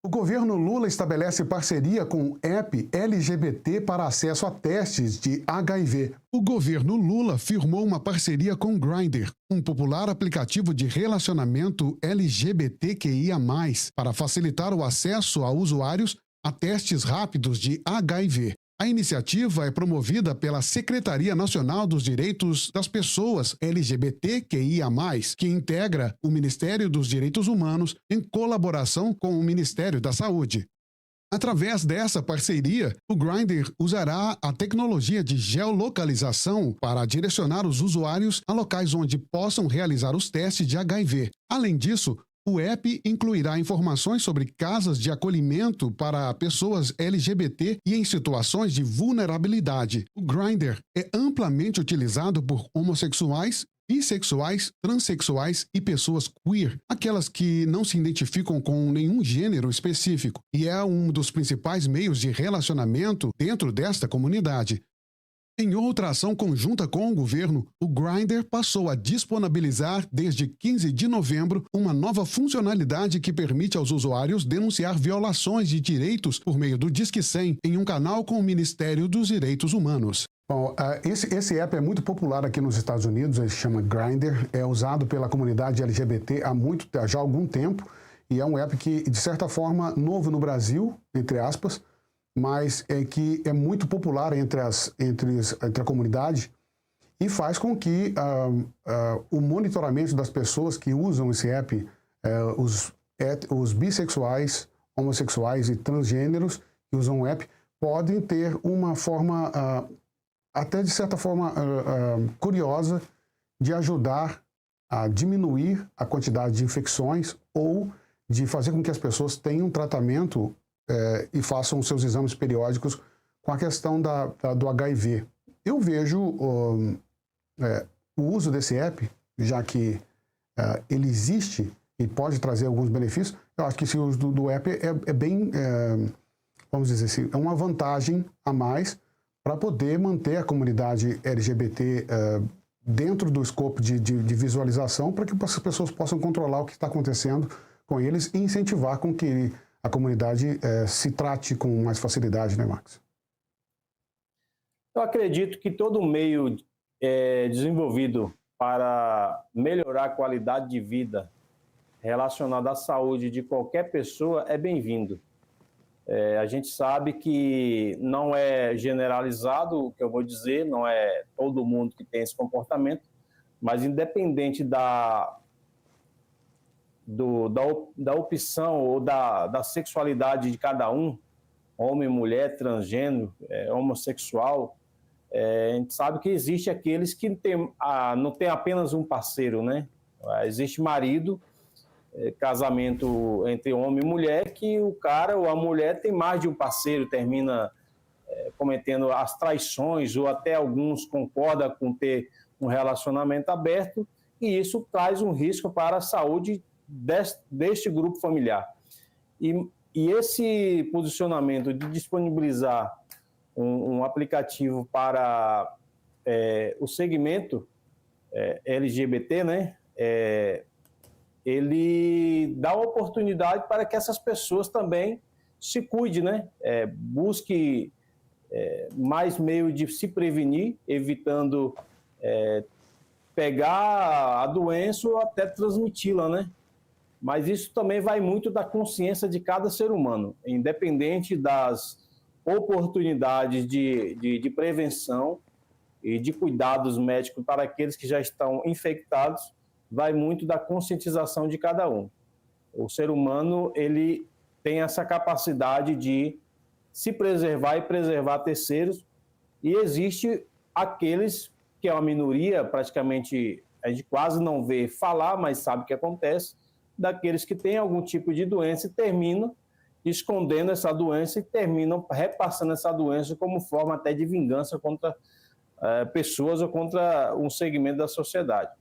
O governo Lula estabelece parceria com o app LGBT para acesso a testes de HIV. O governo Lula firmou uma parceria com o Grindr, um popular aplicativo de relacionamento LGBTQIA+, para facilitar o acesso a usuários a testes rápidos de HIV. A iniciativa é promovida pela Secretaria Nacional dos Direitos das Pessoas LGBTQIA+, que integra o Ministério dos Direitos Humanos em colaboração com o Ministério da Saúde. Através dessa parceria, o Grindr usará a tecnologia de geolocalização para direcionar os usuários a locais onde possam realizar os testes de HIV. Além disso, o app incluirá informações sobre casas de acolhimento para pessoas LGBT e em situações de vulnerabilidade. O Grindr é amplamente utilizado por homossexuais, bissexuais, transexuais e pessoas queer, aquelas que não se identificam com nenhum gênero específico, e é um dos principais meios de relacionamento dentro desta comunidade. Em outra ação conjunta com o governo, o Grindr passou a disponibilizar, desde 15 de novembro, uma nova funcionalidade que permite aos usuários denunciar violações de direitos por meio do Disque 100 em um canal com o Ministério dos Direitos Humanos. Bom, esse app é muito popular aqui nos Estados Unidos, ele se chama Grindr, é usado pela comunidade LGBT já há algum tempo, e é um app que, de certa forma, novo no Brasil, entre aspas, mas que é muito popular entre a comunidade e faz com que o monitoramento das pessoas que usam esse app, os bissexuais, homossexuais e transgêneros que usam o app, podem ter uma forma, até de certa forma curiosa, de ajudar a diminuir a quantidade de infecções ou de fazer com que as pessoas tenham tratamento e façam seus exames periódicos com a questão do HIV. Eu vejo o uso desse app, já que ele existe e pode trazer alguns benefícios, eu acho que esse uso do app é bem, vamos dizer assim, é uma vantagem a mais para poder manter a comunidade LGBT dentro do escopo de visualização, para que as pessoas possam controlar o que está acontecendo com eles e incentivar com que a comunidade se trate com mais facilidade, né, Max? Eu acredito que todo meio desenvolvido para melhorar a qualidade de vida relacionada à saúde de qualquer pessoa é bem-vindo. A gente sabe que não é generalizado o que eu vou dizer, não é todo mundo que tem esse comportamento, mas independente da opção ou da sexualidade de cada um, homem, mulher, transgênero, homossexual, a gente sabe que existe aqueles que não tem apenas um parceiro, né? Existe marido, casamento entre homem e mulher, que o cara ou a mulher tem mais de um parceiro, termina cometendo as traições, ou até alguns concordam com ter um relacionamento aberto, e isso traz um risco para a saúde deste grupo familiar. E esse posicionamento de disponibilizar um aplicativo para o segmento LGBT, né, ele dá uma oportunidade para que essas pessoas também se cuidem, né, busque mais meio de se prevenir, evitando pegar a doença ou até transmiti-la, né? Mas isso também vai muito da consciência de cada ser humano, independente das oportunidades de prevenção e de cuidados médicos para aqueles que já estão infectados, vai muito da conscientização de cada um. O ser humano, ele tem essa capacidade de se preservar e preservar terceiros, e existe aqueles que é uma minoria, praticamente a gente quase não vê falar, mas sabe o que acontece, daqueles que têm algum tipo de doença e terminam escondendo essa doença e terminam repassando essa doença como forma até de vingança contra pessoas ou contra um segmento da sociedade.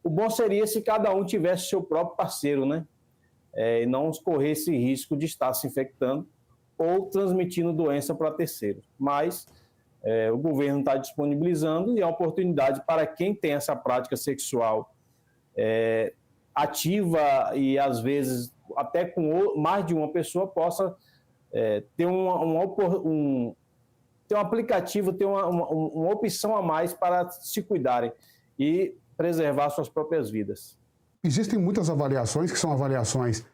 O bom seria se cada um tivesse seu próprio parceiro, né? E não correr esse risco de estar se infectando ou transmitindo doença para terceiros. Mas o governo está disponibilizando e é uma oportunidade para quem tem essa prática sexual ativa e, às vezes, até com mais de uma pessoa, possa ter um aplicativo, ter uma opção a mais para se cuidarem e preservar suas próprias vidas. Existem muitas avaliações que são avaliações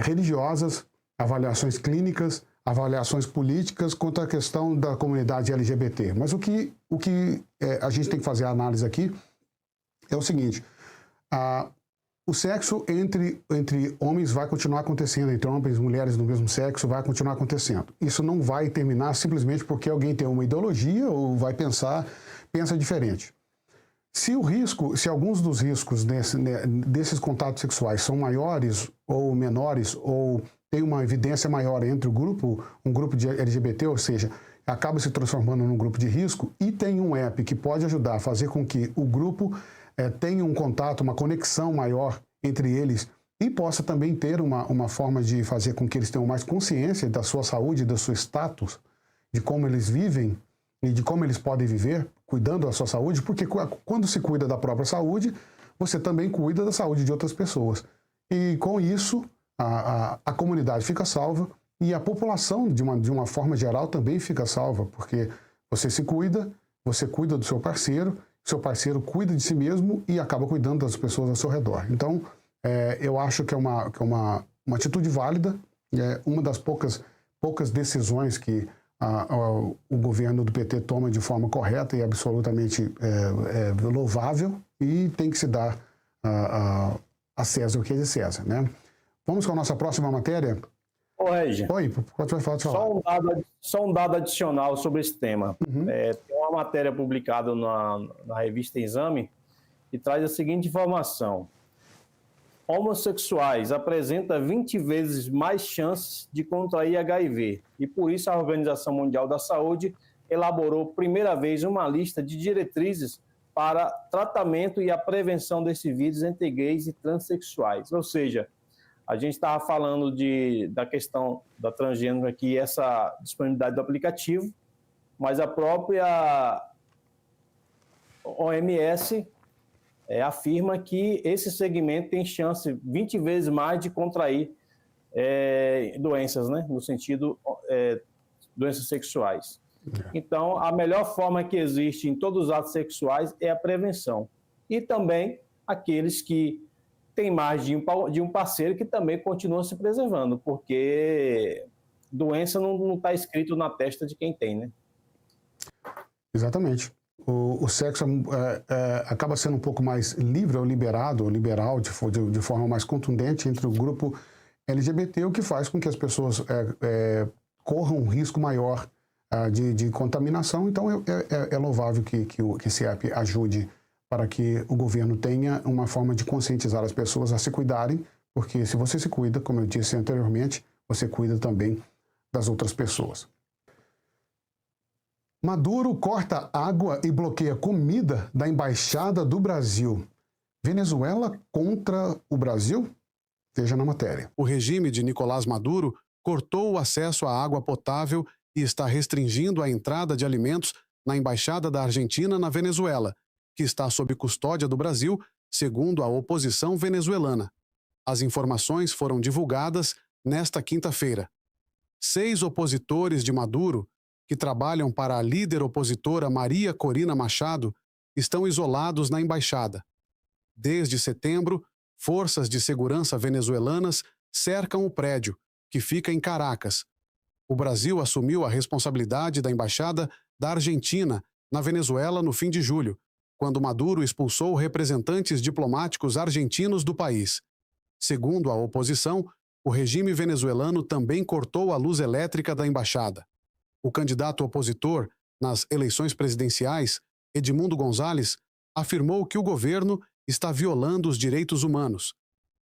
religiosas, avaliações clínicas, avaliações políticas quanto à questão da comunidade LGBT. Mas o que a gente tem que fazer a análise aqui é o seguinte: o sexo entre homens vai continuar acontecendo, entre homens e mulheres do mesmo sexo vai continuar acontecendo. Isso não vai terminar simplesmente porque alguém tem uma ideologia ou pensa diferente. Se alguns dos riscos desses contatos sexuais são maiores ou menores, ou tem uma evidência maior entre um grupo de LGBT, ou seja, acaba se transformando num grupo de risco, e tem um app que pode ajudar a fazer com que o grupo tenha um contato, uma conexão maior entre eles, e possa também ter uma forma de fazer com que eles tenham mais consciência da sua saúde, do seu status, de como eles vivem e de como eles podem viver, cuidando da sua saúde, porque quando se cuida da própria saúde, você também cuida da saúde de outras pessoas. E com isso, a comunidade fica salva e a população, de uma forma geral, também fica salva, porque você se cuida, você cuida do seu parceiro cuida de si mesmo e acaba cuidando das pessoas ao seu redor. Então, eu acho que é uma atitude válida, uma das poucas decisões que o governo do PT toma de forma correta e absolutamente louvável, e tem que se dar a César o que é de César, né? Vamos com a nossa próxima matéria? Ô, Regi. Oi, pode falar. Só um dado adicional sobre esse tema. Uhum. Tem uma matéria publicada na revista Exame que traz a seguinte informação: homossexuais apresentam 20 vezes mais chances de contrair HIV, e por isso a Organização Mundial da Saúde elaborou primeira vez uma lista de diretrizes para tratamento e a prevenção desse vírus entre gays e transexuais. Ou seja, a gente estava falando da questão da transgênero aqui, essa disponibilidade do aplicativo, mas a própria OMS afirma que esse segmento tem chance 20 vezes mais de contrair doenças, né? No sentido, doenças sexuais. Então, a melhor forma que existe em todos os atos sexuais é a prevenção. E também aqueles que têm mais de um parceiro que também continuam se preservando, porque doença não está escrito na testa de quem tem, né? Exatamente. O sexo acaba sendo um pouco mais livre ou liberal de forma mais contundente entre o grupo LGBT, o que faz com que as pessoas corram um risco maior de contaminação. Então é louvável que esse app ajude para que o governo tenha uma forma de conscientizar as pessoas a se cuidarem, porque se você se cuida, como eu disse anteriormente, você cuida também das outras pessoas. Maduro corta água e bloqueia comida da Embaixada do Brasil. Venezuela contra o Brasil? Veja na matéria. O regime de Nicolás Maduro cortou o acesso à água potável e está restringindo a entrada de alimentos na Embaixada da Argentina na Venezuela, que está sob custódia do Brasil, segundo a oposição venezuelana. As informações foram divulgadas nesta quinta-feira. 6 opositores de Maduro, que trabalham para a líder opositora Maria Corina Machado, estão isolados na embaixada. Desde setembro, forças de segurança venezuelanas cercam o prédio, que fica em Caracas. O Brasil assumiu a responsabilidade da embaixada da Argentina na Venezuela no fim de julho, quando Maduro expulsou representantes diplomáticos argentinos do país. Segundo a oposição, o regime venezuelano também cortou a luz elétrica da embaixada. O candidato opositor nas eleições presidenciais, Edmundo González, afirmou que o governo está violando os direitos humanos.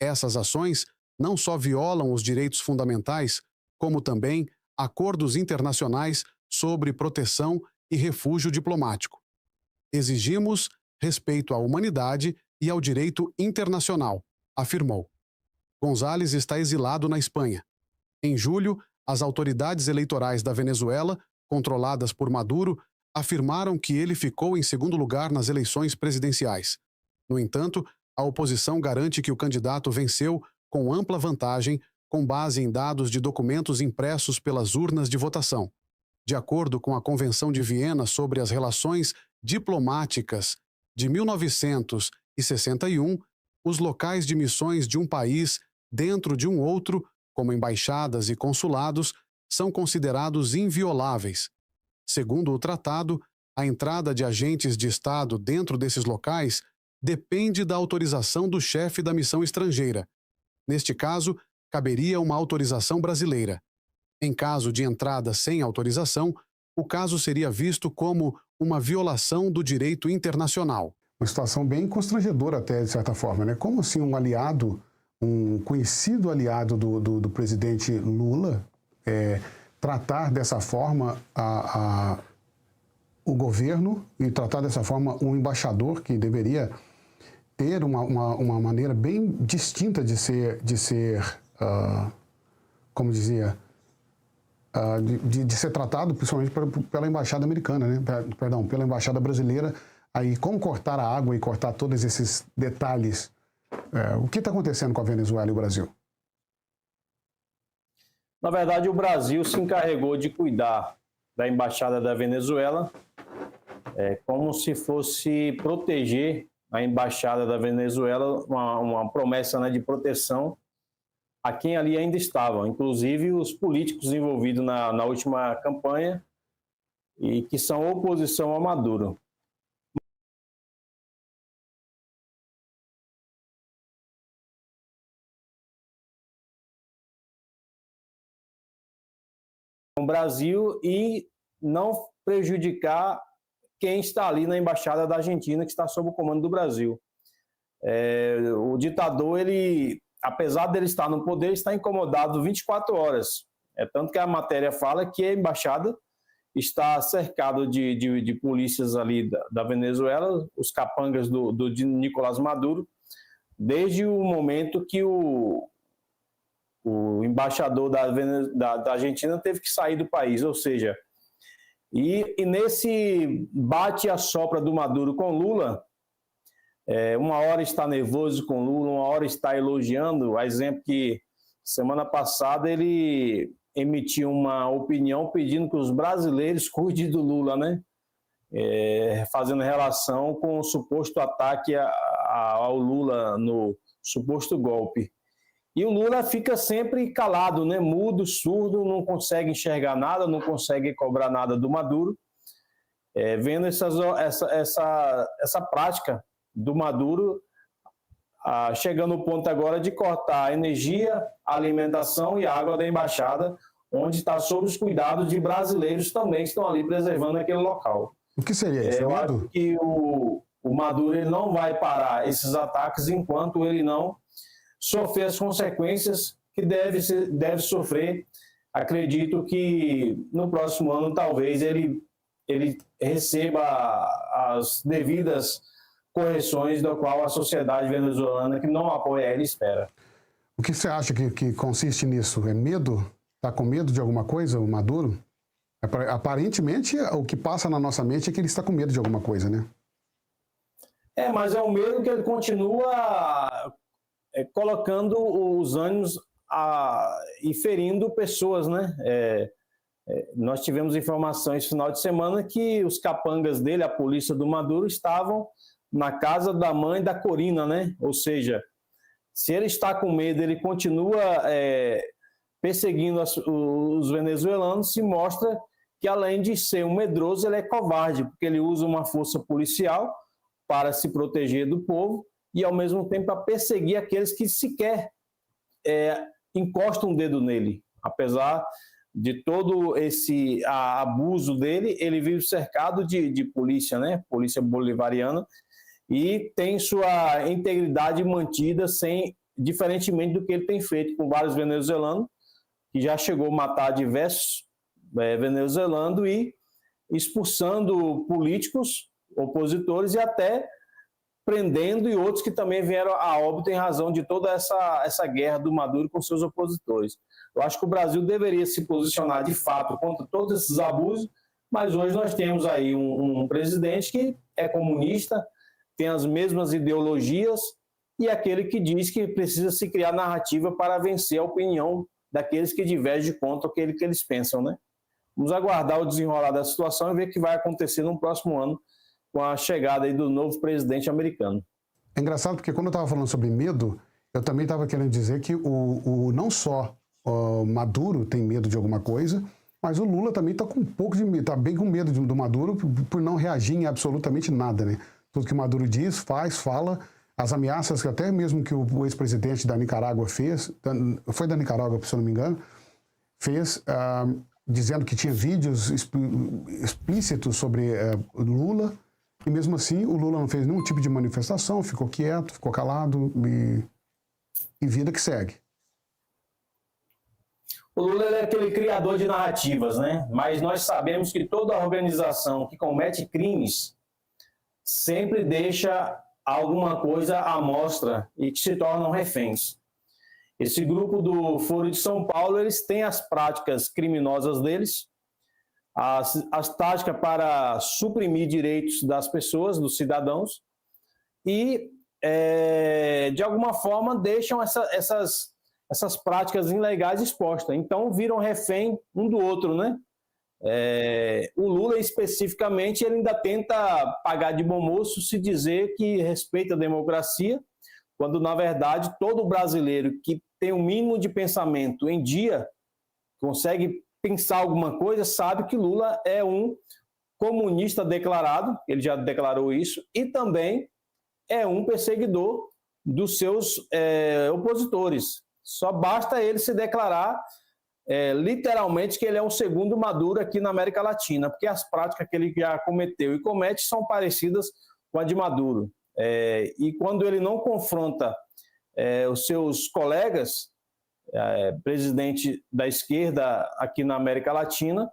Essas ações não só violam os direitos fundamentais, como também acordos internacionais sobre proteção e refúgio diplomático. Exigimos respeito à humanidade e ao direito internacional, afirmou. González está exilado na Espanha. Em julho, as autoridades eleitorais da Venezuela, controladas por Maduro, afirmaram que ele ficou em segundo lugar nas eleições presidenciais. No entanto, A oposição garante que o candidato venceu com ampla vantagem, com base em dados de documentos impressos pelas urnas de votação. De acordo com a Convenção de Viena sobre as Relações Diplomáticas de 1961, os locais de missões de um país dentro de um outro, como embaixadas e consulados, são considerados invioláveis. Segundo o tratado, a entrada de agentes de Estado dentro desses locais depende da autorização do chefe da missão estrangeira. Neste caso, caberia uma autorização brasileira. Em caso de entrada sem autorização, o caso seria visto como uma violação do direito internacional. Uma situação bem constrangedora até, de certa forma, né? Como assim um aliado, um conhecido aliado do presidente Lula, tratar dessa forma o governo e tratar dessa forma um embaixador que deveria ter uma maneira bem distinta de ser como dizia, de ser tratado, principalmente pela embaixada americana, né? Perdão, pela embaixada brasileira. Aí, como cortar a água e cortar todos esses detalhes? O que está acontecendo com a Venezuela e o Brasil? Na verdade, o Brasil se encarregou de cuidar da embaixada da Venezuela, como se fosse proteger a embaixada da Venezuela, uma promessa, né, de proteção a quem ali ainda estavam, inclusive os políticos envolvidos na última campanha e que são oposição a Maduro. O Brasil e não prejudicar quem está ali na embaixada da Argentina, que está sob o comando do Brasil. O ditador, ele, apesar dele estar no poder, está incomodado 24 horas. Tanto que a matéria fala que a embaixada está cercada de polícias ali da Venezuela, os capangas de Nicolás Maduro, desde o momento que o embaixador da Argentina teve que sair do país, ou seja, e nesse bate e assopra do Maduro com Lula, uma hora está nervoso com Lula, uma hora está elogiando, a exemplo que semana passada ele emitiu uma opinião pedindo que os brasileiros cuidem do Lula, né? Fazendo relação com o suposto ataque ao Lula no suposto golpe. E o Lula fica sempre calado, né? Mudo, surdo, não consegue enxergar nada, não consegue cobrar nada do Maduro. Vendo essa prática do Maduro, chegando ao ponto agora de cortar a energia, a alimentação e a água da embaixada, onde está sob os cuidados de brasileiros também que estão ali preservando aquele local. O que seria isso, eu Maduro? acho que o Maduro ele não vai parar esses ataques enquanto ele não sofrer as consequências que deve sofrer. Acredito que no próximo ano talvez ele receba as devidas correções da qual a sociedade venezuelana que não apoia ele espera. O que você acha que consiste nisso? É medo? Está com medo de alguma coisa, o Maduro? Aparentemente, o que passa na nossa mente é que ele está com medo de alguma coisa, né? Mas é um medo que ele continua colocando os ânimos e ferindo pessoas, né? Nós tivemos informações no final de semana que os capangas dele, a polícia do Maduro, estavam na casa da mãe da Corina, né? Ou seja, se ele está com medo, ele continua perseguindo os venezuelanos, se mostra que além de ser um medroso, ele é covarde, porque ele usa uma força policial para se proteger do povo e, ao mesmo tempo, para perseguir aqueles que sequer encostam um dedo nele. Apesar de todo esse abuso dele, ele vive cercado de polícia, né? Polícia bolivariana, e tem sua integridade mantida, diferentemente do que ele tem feito com vários venezuelanos, que já chegou a matar diversos venezuelanos e expulsando políticos, opositores e até prendendo e outros que também vieram a óbito em razão de toda essa guerra do Maduro com seus opositores. Eu acho que o Brasil deveria se posicionar de fato contra todos esses abusos, mas hoje nós temos aí um presidente que é comunista, tem as mesmas ideologias e aquele que diz que precisa se criar narrativa para vencer a opinião daqueles que divergem contra aquele que eles pensam, né? Vamos aguardar o desenrolar da situação e ver o que vai acontecer no próximo ano com a chegada aí do novo presidente americano. É engraçado porque quando eu estava falando sobre medo, eu também estava querendo dizer que não só o Maduro tem medo de alguma coisa, mas o Lula também está com um pouco de medo, está bem com medo do Maduro por não reagir em absolutamente nada, né? Tudo que o Maduro diz, faz, fala, as ameaças que até mesmo que o ex-presidente da Nicarágua fez, foi da Nicarágua, se eu não me engano, fez, dizendo que tinha vídeos explícitos sobre Lula, e mesmo assim o Lula não fez nenhum tipo de manifestação, ficou quieto, ficou calado e vida que segue. O Lula é aquele criador de narrativas, né? Mas nós sabemos que toda organização que comete crimes sempre deixa alguma coisa à mostra e que se tornam reféns. Esse grupo do Foro de São Paulo, eles têm as práticas criminosas deles, as táticas para suprimir direitos das pessoas, dos cidadãos, e, de alguma forma, deixam essas práticas ilegais expostas. Então, viram refém um do outro, né? O Lula, especificamente, ele ainda tenta pagar de bom moço se dizer que respeita a democracia, quando, na verdade, todo brasileiro que tem o mínimo de pensamento em dia, consegue pensar alguma coisa, sabe que Lula é um comunista declarado, ele já declarou isso, e também é um perseguidor dos seus opositores. Só basta ele se declarar literalmente que ele é o segundo Maduro aqui na América Latina, porque as práticas que ele já cometeu e comete são parecidas com a de Maduro. E quando ele não confronta os seus colegas, presidente da esquerda aqui na América Latina,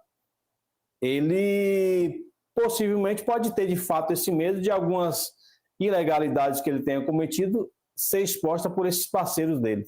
ele possivelmente pode ter de fato esse medo de algumas ilegalidades que ele tenha cometido ser exposta por esses parceiros dele.